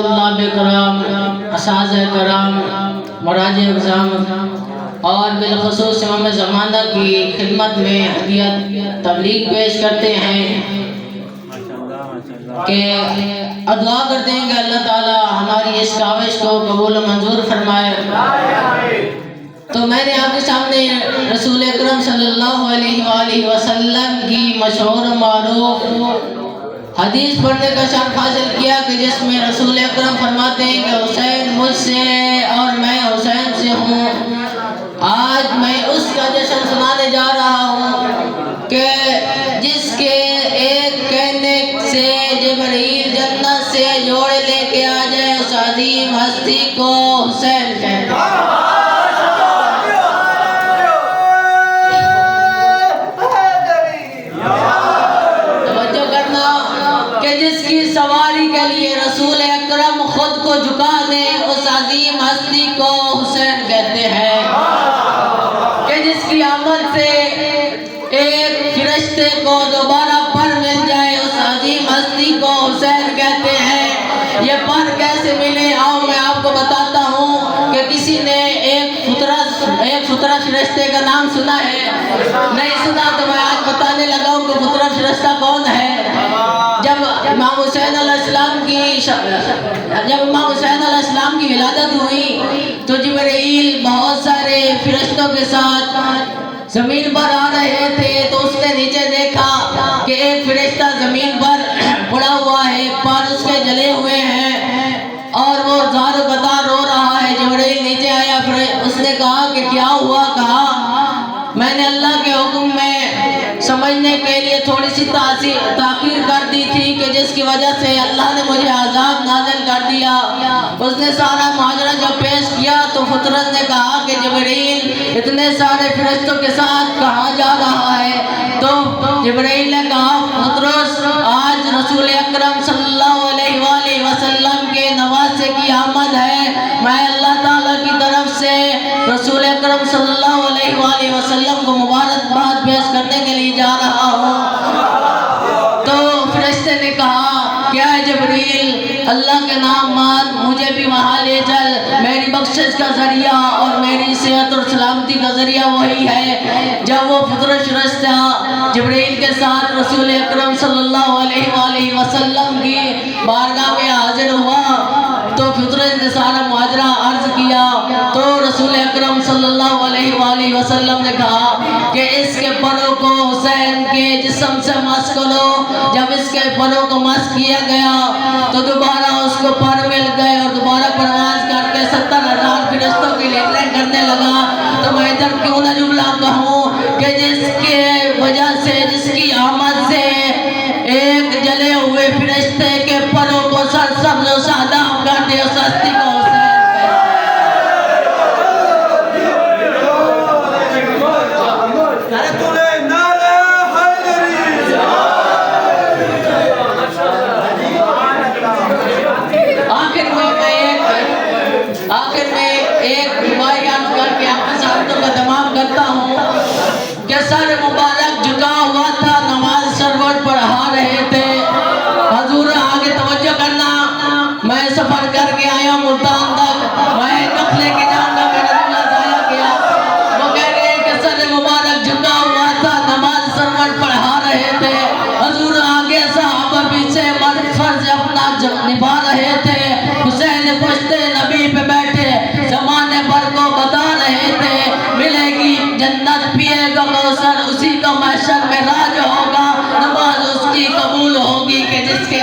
طلاب کرام، اساتذہ کرام، مراجع اعظام اور بالخصوص امام زمانہ کی خدمت میں ہدیت تبلیغ پیش کرتے ہیں کہ دعا کرتے ہیں کہ اللہ تعالیٰ ہماری اس کاوش کو قبول و منظور فرمائے۔ تو میں نے آپ کے سامنے رسول اکرم صلی اللہ علیہ وآلہ وسلم کی مشہور و معروف حدیث پڑھنے کا شرف حاصل کیا کہ جس میں رسول اکرم فرماتے ہیں کہ حسین مجھ سے اور میں حسین سے ہوں۔ آج میں اس کا جشن سنانے جا رہا ہوں کہ جس کے ایک کہنے سے جبرائیل جنت سے جوڑے لے کے آ جائے اس عظیم ہستی کو حسین کہتے ہیں۔ جس کی سواری کے لیے رسول اکرم خود کو جھکا دے اس عظیم ہستی کو حسین کہتے ہیں، کہ جس کی آمد سے ایک فرشتے کو دوبارہ پر مل جائے اس عظیم ہستی کو حسین کہتے ہیں۔ یہ پر کیسے ملے آؤ میں آپ کو بتاتا ہوں کہ کسی نے ایک فترہ فرشتے کا نام سنا ہے؟ نہیں سنا تو میں آج بتانے لگا ہوں کہ فترہ فرشتہ کون ہے۔ جب امام حسین علیہ السلام کی ولادت ہوئی تو جبرائیل بہت سارے فرشتوں کے ساتھ زمین پر آ رہے تھے، تو اس نے نیچے دیکھا کہ ایک فرشتہ زمین پر پڑا ہوا ہے، پر اس کے جلے ہوئے ہیں اور وہ زار و بدار رو رہا ہے۔ جبرائیل نیچے آیا، پھر اس نے کہا کہ کیا ہوا؟ کہا میں نے اللہ کے حکم میں سمجھنے کے لیے تھوڑی سی تاخیر کر دی تھی کہ جس کی وجہ سے اللہ نے مجھے عذاب نازل کر دیا۔ اس نے سارا ماجرا جب پیش کیا تو فطرت نے کہا کہ جبرائیل اتنے سارے فرشتوں کے ساتھ کہاں جا رہا ہے؟ تو جبرائیل نے کہا فطرت آج رسول اکرم صلی اللہ علیہ وآلہ وسلم کے نواسے کی آمد ہے، میں اللہ تعالیٰ کی طرف سے رسول اکرم صلی اللہ علیہ وآلہ وسلم کو مبارکباد پیش کرنے کے لیے جا رہا ہوں۔ تو فرشتے نے کہا کیا ہے جبرائیل، اللہ کے نام مان، مجھے بھی وہاں لے چل، میری بخشش کا ذریعہ اور میری صحت اور سلامتی کا ذریعہ وہی ہے۔ جب وہ فرشتہ جبرائیل کے ساتھ رسول اکرم صلی اللہ علیہ وآلہ وسلم کی بارگاہ میں حاضر ہوا تو فطرت نے سارا ماجرا عرض کیا، تو رسول اکرم صلی اللہ علیہ وآلہ وسلم نے کہا کہ اس کے پروں کو حسین کے جسم سے مس کرو۔ جب اس کے پروں کو مس کیا گیا تو دوبارہ اس کو پر مل گئے اور دوبارہ پرواز کر کے 70,000 فرشتوں کی لیڈرنگ کرنے لگا۔ تو میں ادھر کیوں نہ جملہ کہوں کہ جس کے وجہ سے، جس کی آمد سے ایک جلے ہوئے فرشتے کے پروں کو سرسبز و شاداب کر دے اس ہستی کو حسین آخر میں ایک بیان کر کے آپ کے ساتھوں کا تمام کرتا ہوں کہ سر مبارک جھکا ہوا تھا، نماز سرور پڑھا رہے تھے۔ حضور آگے توجہ کرنا، میں سفر کر کے آیا ملتان تک، میں کب لے کے جاؤں گا میرا دلہ ضائع کیا۔ وہ کہہ رہے ہیں کہ سر مبارک جھکا ہوا تھا، نماز سرور پڑھا رہے تھے، حضور آگے صحابہ پیچھے مرد فرض اپنا نبھا رہے تھے، حسین پشتے نبی پہ بیٹھے زمانے بھر کو بتا رہے تھے، ملے گی جنت پیے گا کوثر، اسی کا محشر میں راج ہوگا، نماز اس کی قبول ہوگی کہ جس کے